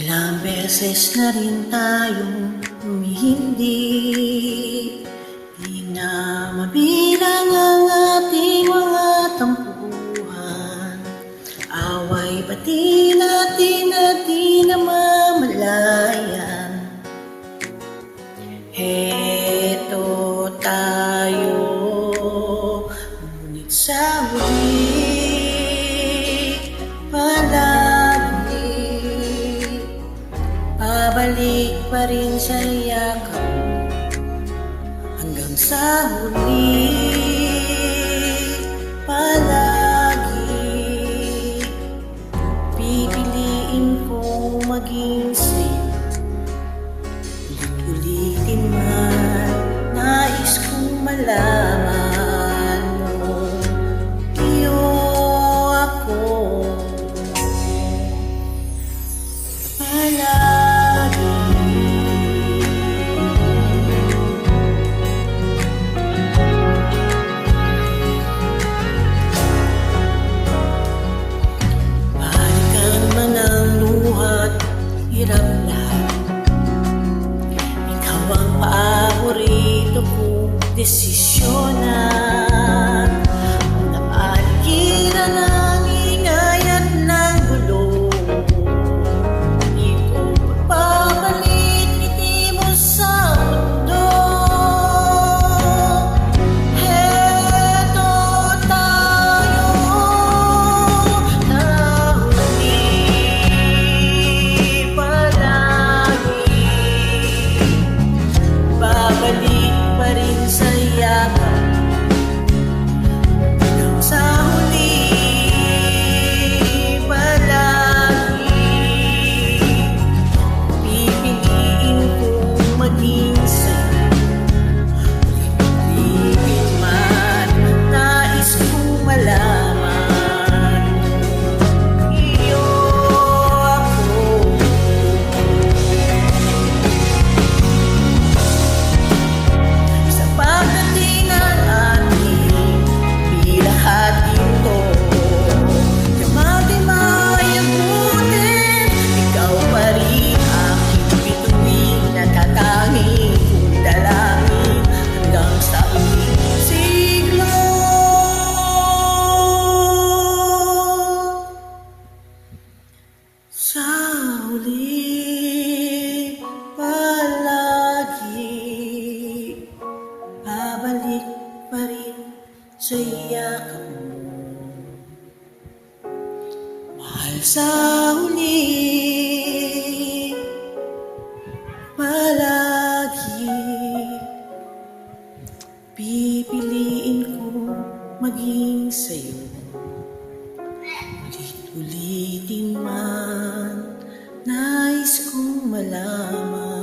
Ilang beses na rin tayong humihindi, di na mabilang ang ating mga tampuhan. Away pati natin at di na mamalayan. Heto tayo, ngunit sa huli babalik pa rin sa yakap hanggang sa huli. Palagi pipiliin kong maging sa'yo. Ulit-ulitin man, nais kong malaman mo, iyo ako. Hirap lahat, ikaw ang paborito kong desisyonan. Ang napaligiran ng ingay at ng gulo, hindi ko magpapalit ngiti mo sa mundo. Heto tayo na huli. Babalik pa rin sa yakap hanggang sa huli. Palagi pipiliin kong maging sa'yo. Ulit-ulitin man, nais kong malaman, iyo ako. Sa huli, palagi babalik pa rin sa yakap mo. Mahal, sa huli, palagi pipiliin ko maging sa'yo. Ulit-ulitin man, nais kong malaman.